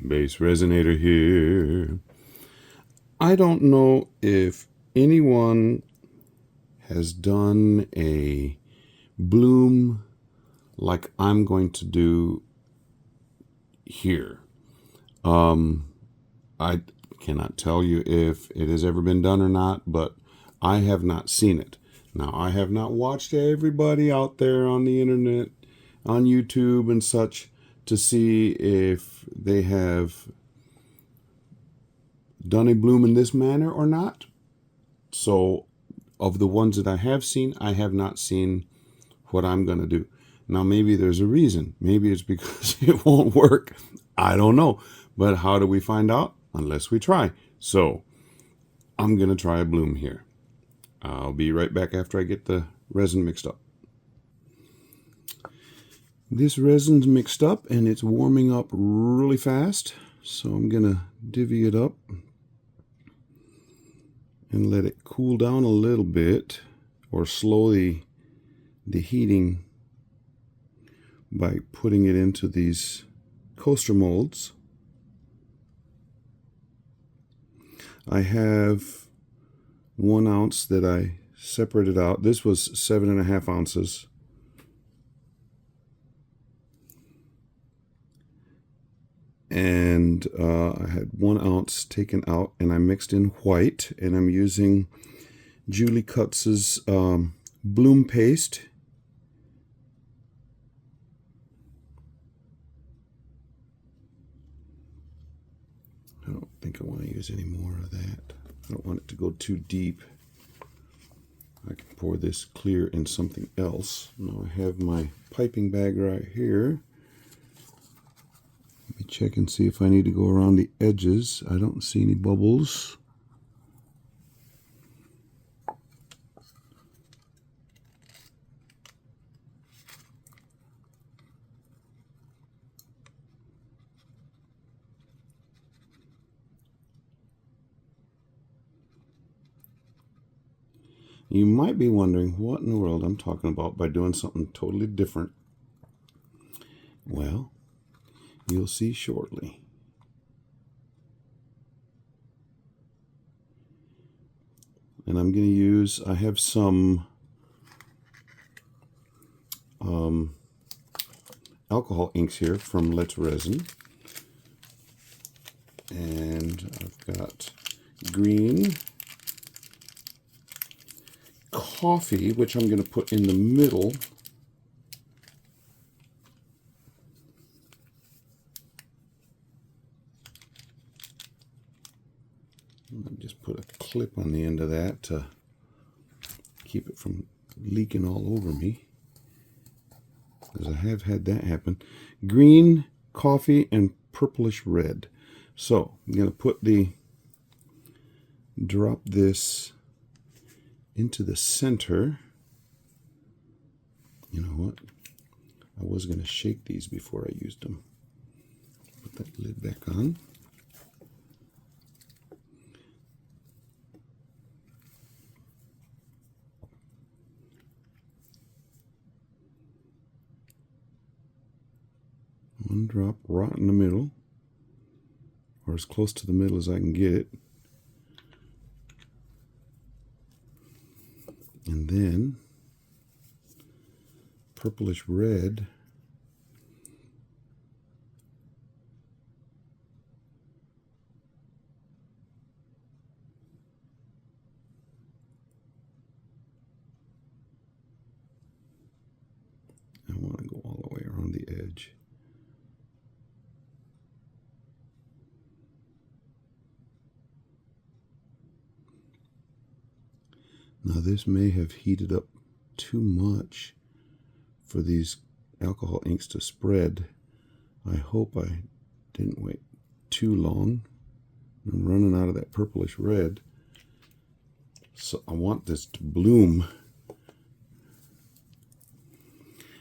BassResinator here. I don't know if anyone has done a bloom like I'm going to do here. I cannot tell you if it has ever been done or not, but I have not seen it. Now, I have not watched everybody out there on the internet, on YouTube and such, to see if they have done a bloom in this manner or not. So, of the ones that I have seen, I have not seen what I'm going to do. Now, maybe there's a reason. Maybe it's because it won't work. I don't know. But how do we find out? Unless we try. So, I'm going to try a bloom here. I'll be right back after I get the resin mixed up. This resin's mixed up and it's warming up really fast. So I'm going to divvy it up and let it cool down a little bit, or slow the heating by putting it into these coaster molds. I have 1 ounce that I separated out. This was 7.5 ounces. And I had 1 ounce taken out, and I mixed in white, and I'm using Julie Kutz's bloom paste. I don't think I want to use any more of that. I don't want it to go too deep. I can pour this clear in something else. Now I have my piping bag right here. Let me check and see if I need to go around the edges. I don't see any bubbles. You might be wondering what in the world I'm talking about by doing something totally different. Well, you'll see shortly. And I'm going to use, I have some alcohol inks here from Let's Resin. And I've got green, coffee, which I'm going to put in the middle. I'll just put a clip on the end of that to keep it from leaking all over me, because I have had that happen. Green, coffee, and purplish red. So I'm going to drop this into the center. You know what? I was going to shake these before I used them. Put that lid back on. One drop right in the middle, or as close to the middle as I can get it. And then purplish red. I want to go all the way around the edge. Now this may have heated up too much for these alcohol inks to spread. I hope I didn't wait too long. I'm running out of that purplish red. So I want this to bloom,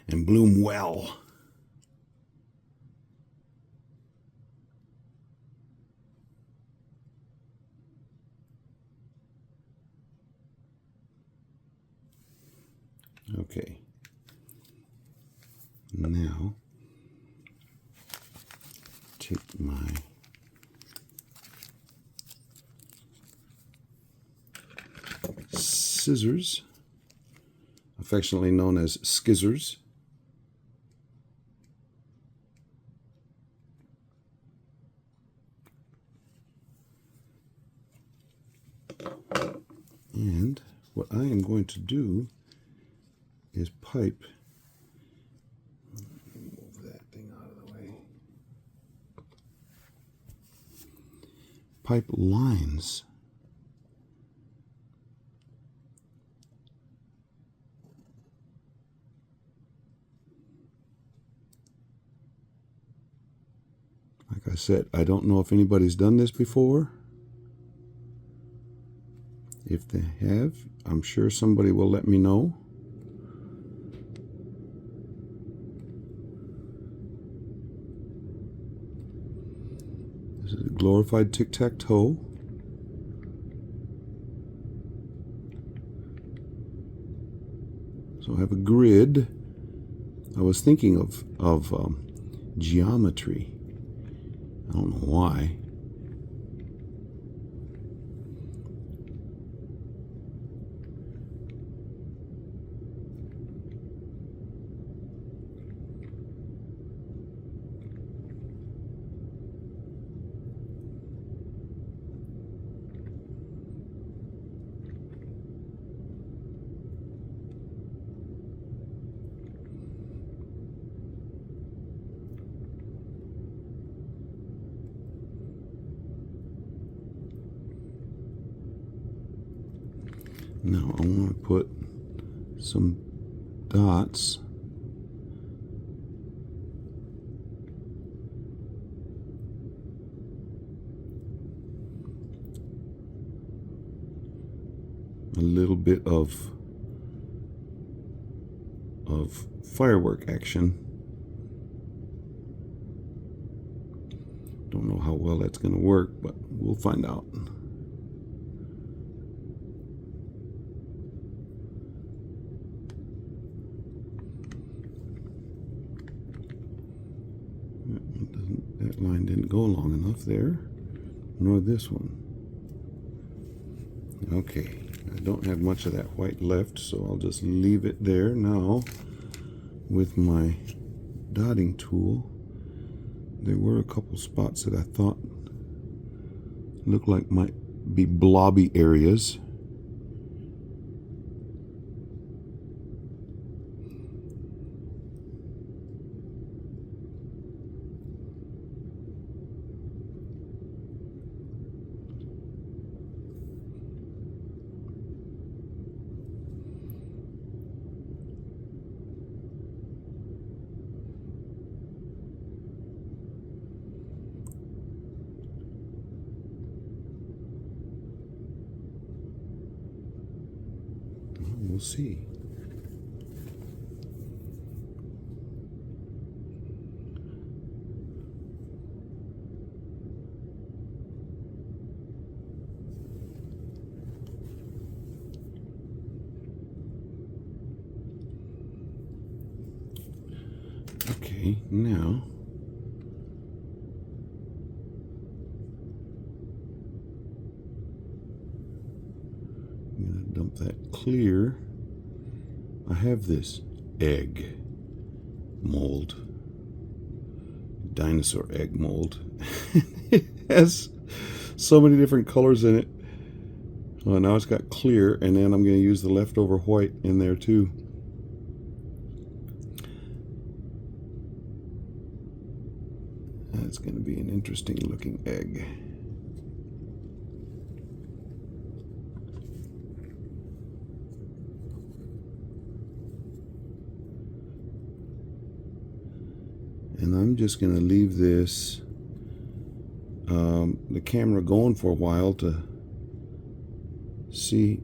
and bloom well. Okay, now take my scissors, affectionately known as skizzers. And what I am going to do is pipe. Move that thing out of the way. Pipe lines. Like I said, I don't know if anybody's done this before. If they have, I'm sure somebody will let me know. This is a glorified tic-tac-toe. So I have a grid. I was thinking of geometry. I don't know why. Now I want to put some dots a little bit of firework action. Don't know how well that's going to work, but we'll find out. That line didn't go long enough there, nor this one. Okay, I don't have much of that white left, so I'll just leave it there now. With my dotting tool, there were a couple spots that I thought looked like might be blobby areas. We'll see. Okay, now I'm going to dump that clear. I have this egg mold, dinosaur egg mold. It has so many different colors in it. Well, now it's got clear, and then I'm going to use the leftover white in there too. That's going to be an interesting looking egg. And I'm just going to leave this, the camera going for a while to see.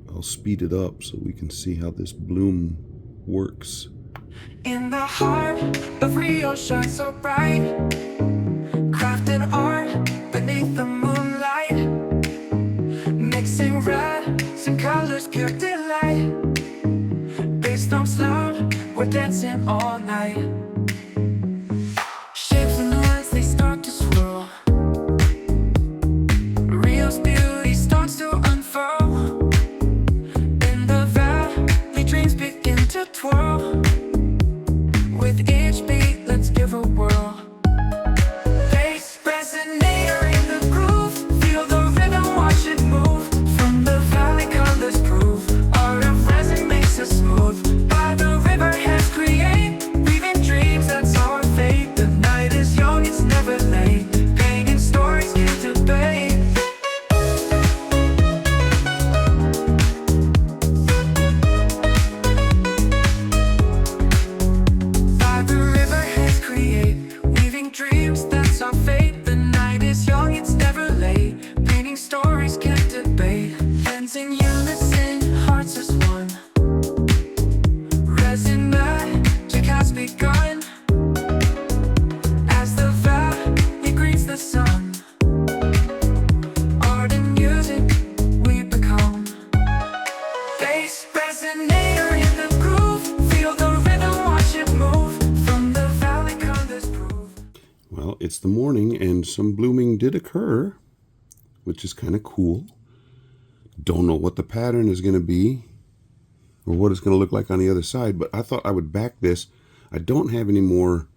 I'll speed it up so we can see how this bloom works. In the heart of Rio shines so bright, crafting art beneath the moonlight, mixing reds and colors, pure delight. Bass drums loud, we're dancing all night. Shapes and lines, they start to swirl. Rio's beauty starts to unfurl. it's the morning and some blooming did occur, which is kind of cool. Don't know what the pattern is going to be or what it's going to look like on the other side, but I thought I would back this. I don't have any more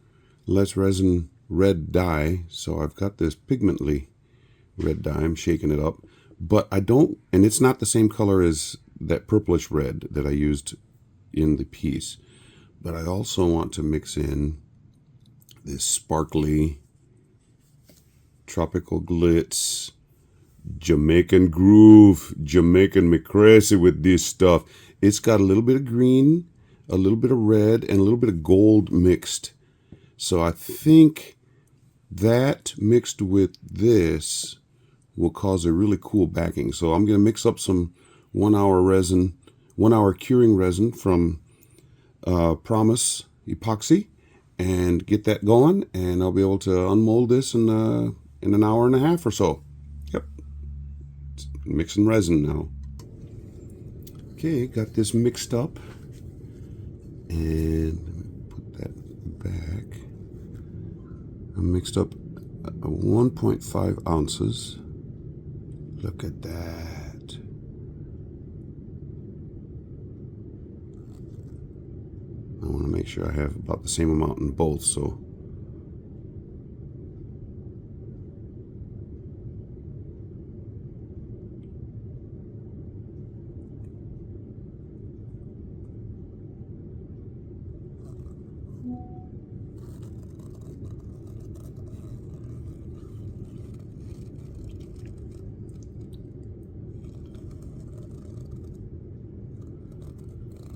less resin red dye, so I've got this pigmently red dye. I'm shaking it up, but I don't, and it's not the same color as that purplish red that I used in the piece. But I also want to mix in this sparkly tropical glitz Jamaican groove. Jamaican me crazy with this stuff. It's got a little bit of green, a little bit of red, and a little bit of gold mixed. So I think that mixed with this will cause a really cool backing. So I'm going to mix up some 1 hour resin, 1 hour curing resin from Promise Epoxy and get that going, and I'll be able to unmold this in an hour and a half or so. Yep, mixing resin now. Okay, got this mixed up, and let me put that back. I mixed up 1.5 ounces. Look at that. I want to make sure I have about the same amount in both, so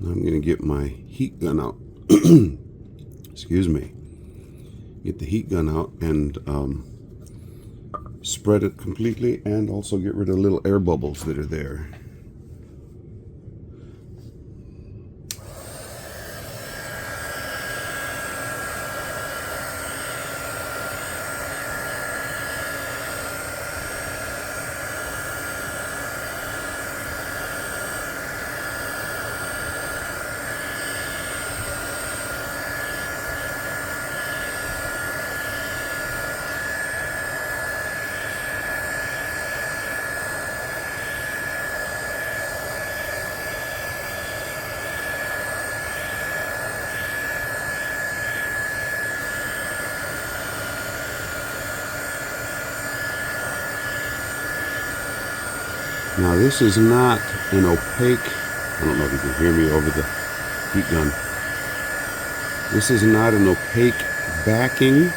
I'm going to get my heat gun out. Excuse me. Get the heat gun out and spread it completely, and also get rid of little air bubbles that are there. Now this is not an opaque, I don't know if you can hear me over the heat gun. This is not an opaque backing,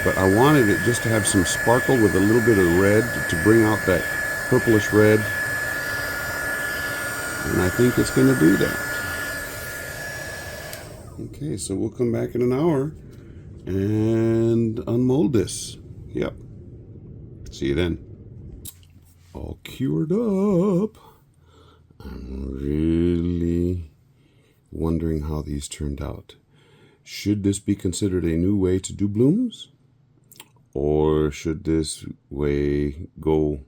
but I wanted it just to have some sparkle with a little bit of red to bring out that purplish red. And I think it's going to do that. Okay, so we'll come back in an hour and unmold this. Yep. See you then. All cured up. I'm really wondering how these turned out. Should this be considered a new way to do blooms? Or should this way go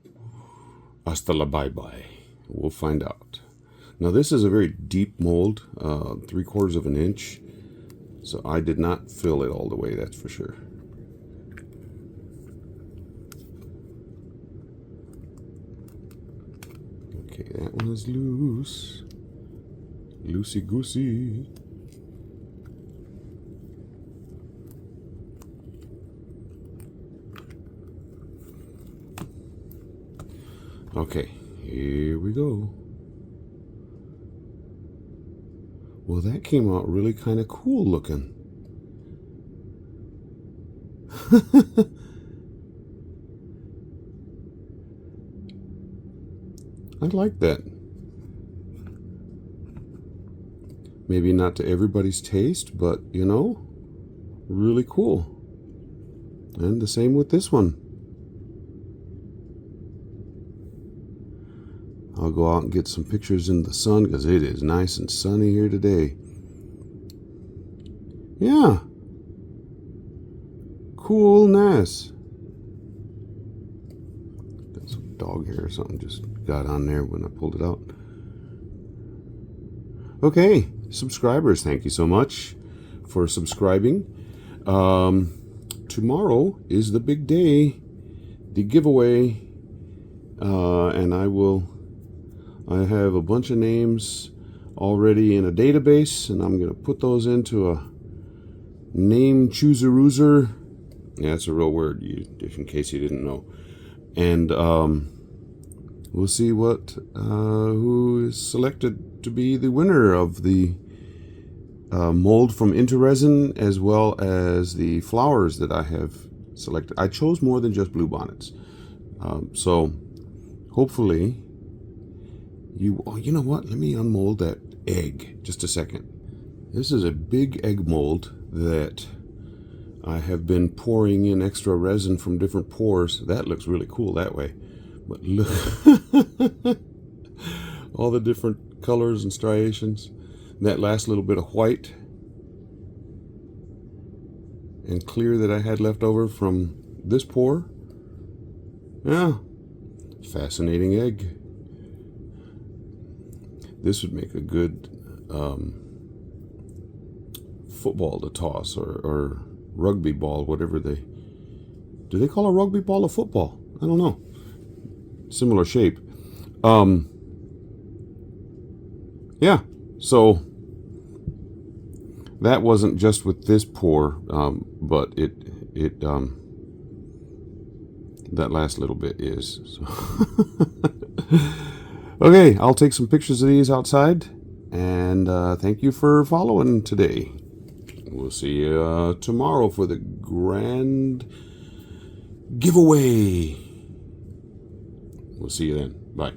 hasta la bye-bye? We'll find out. Now this is a very deep mold, 3/4 of an inch. So I did not fill it all the way, that's for sure. Okay, that one is loose. Loosey-goosey. Okay, here we go. Well, that came out really kind of cool looking. I like that. Maybe not to everybody's taste, but you know, really cool. And the same with this one. I'll go out and get some pictures in the sun because it is nice and sunny here today. Yeah. Coolness. Got some dog hair or something just got on there when I pulled it out. Okay, subscribers, thank you so much for subscribing. tomorrow is the big day, the giveaway, and I have a bunch of names already in a database, and I'm going to put those into a name chooser-rooser. Yeah, that's a real word, if in case you didn't know. And we'll see who is selected to be the winner of the mold from Into Resin, as well as the flowers that I have selected. I chose more than just bluebonnets. So hopefully you know what? Let me unmold that egg just a second. This is a big egg mold that I have been pouring in extra resin from different pours. That looks really cool that way. But look, all the different colors and striations. That last little bit of white and clear that I had left over from this pour. Yeah, fascinating egg. This would make a good football to toss, or rugby ball, whatever do they call a rugby ball a football? I don't know. Similar shape. Yeah, so that wasn't just with this pour, but it that last little bit is. So okay, I'll take some pictures of these outside, and thank you for following today. We'll see you tomorrow for the grand giveaway. We'll see you then. Bye.